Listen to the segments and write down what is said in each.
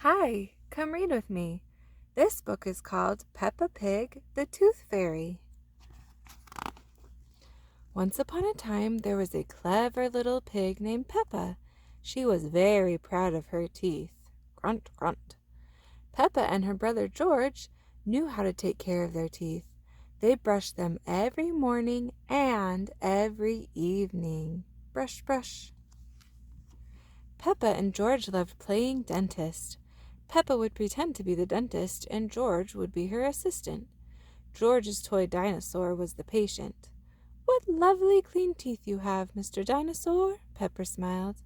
Hi, come read with me. This book is called Peppa Pig, the Tooth Fairy. Once upon a time, there was a clever little pig named Peppa. She was very proud of her teeth. Grunt, grunt. Peppa and her brother George knew how to take care of their teeth. They brushed them every morning and every evening. Brush, brush. Peppa and George loved playing dentist. Peppa would pretend to be the dentist, and George would be her assistant. George's toy dinosaur was the patient. "What lovely clean teeth you have, Mr. Dinosaur," Peppa smiled.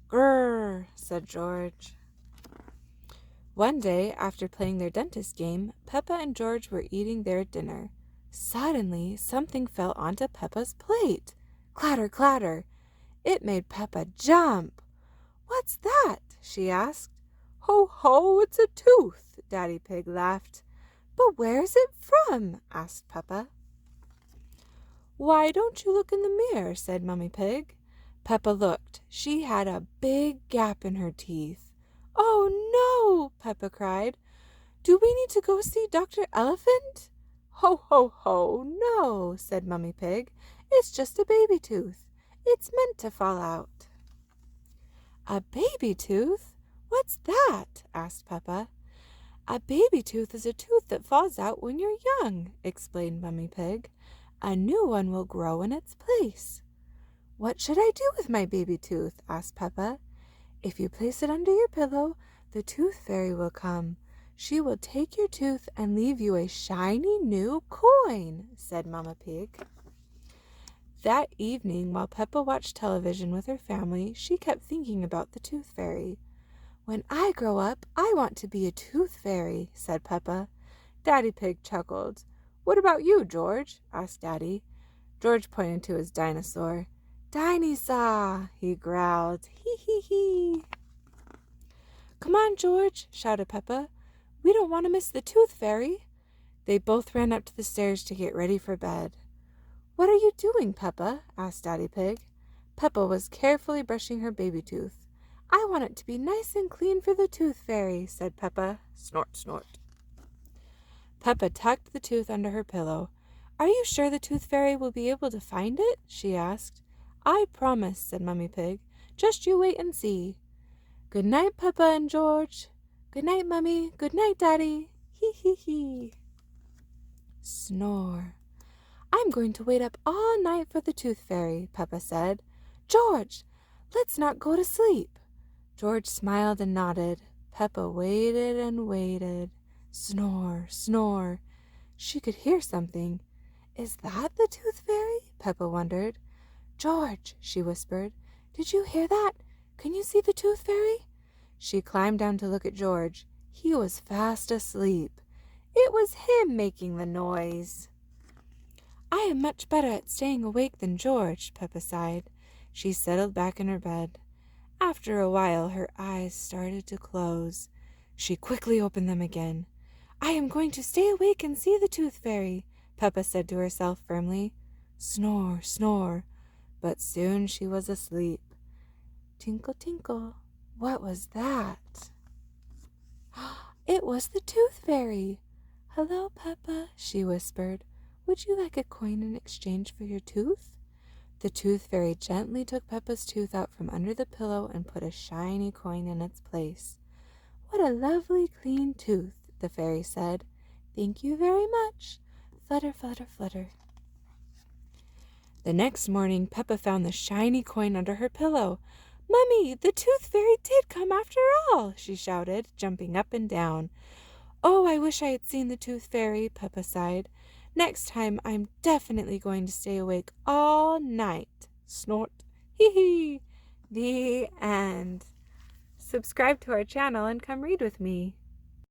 "Grrr," said George. One day, after playing their dentist game, Peppa and George were eating their dinner. Suddenly, something fell onto Peppa's plate. Clatter, clatter. It made Peppa jump. "What's that?" she asked. "Ho, ho, it's a tooth," Daddy Pig laughed. "But where's it from?" asked Peppa. "Why don't you look in the mirror?" said Mummy Pig. Peppa looked. She had a big gap in her teeth. "Oh, no!" Peppa cried. "Do we need to go see Dr. Elephant?" "Ho, ho, ho, no," said Mummy Pig. "It's just a baby tooth. It's meant to fall out." "A baby tooth? What's that?" asked Peppa. "A baby tooth is a tooth that falls out when you're young," explained Mummy Pig. "A new one will grow in its place." "What should I do with my baby tooth?" asked Peppa. "If you place it under your pillow, the tooth fairy will come. She will take your tooth and leave you a shiny new coin," said Mama Pig. That evening, while Peppa watched television with her family, she kept thinking about the tooth fairy. "When I grow up, I want to be a tooth fairy," said Peppa. Daddy Pig chuckled. "What about you, George?" asked Daddy. George pointed to his dinosaur. "Dinosaur," he growled. "Hee hee hee." "Come on, George," shouted Peppa. "We don't want to miss the tooth fairy." They both ran up to the stairs to get ready for bed. "What are you doing, Peppa?" asked Daddy Pig. Peppa was carefully brushing her baby tooth. "I want it to be nice and clean for the tooth fairy," said Peppa. Snort, snort. Peppa tucked the tooth under her pillow. "Are you sure the tooth fairy will be able to find it?" she asked. "I promise," said Mummy Pig. "Just you wait and see." "Good night, Peppa and George." "Good night, Mummy. Good night, Daddy." Hee hee hee. Snore. "I'm going to wait up all night for the tooth fairy," Peppa said. "George, let's not go to sleep." George smiled and nodded. Peppa waited and waited. Snore, snore. She could hear something. "Is that the tooth fairy?" Peppa wondered. "George," she whispered, "did you hear that? Can you see the tooth fairy?" She climbed down to look at George. He was fast asleep. It was him making the noise. "I am much better at staying awake than George," Peppa sighed. She settled back in her bed. After a while, her eyes started to close. She quickly opened them again. "I am going to stay awake and see the tooth fairy," Peppa said to herself firmly. Snore, snore. But soon she was asleep. Tinkle, tinkle. What was that? It was the tooth fairy. "Hello, Peppa," she whispered. "Would you like a coin in exchange for your tooth?" The tooth fairy gently took Peppa's tooth out from under the pillow and put a shiny coin in its place. "What a lovely clean tooth," the fairy said. "Thank you very much. Flutter, flutter, flutter." The next morning, Peppa found the shiny coin under her pillow. "Mummy, the tooth fairy did come after all," she shouted, jumping up and down. "Oh, I wish I had seen the tooth fairy," Peppa sighed. "Next time I'm definitely going to stay awake all night." Snort. Hee hee. The end. Subscribe to our channel and come read with me.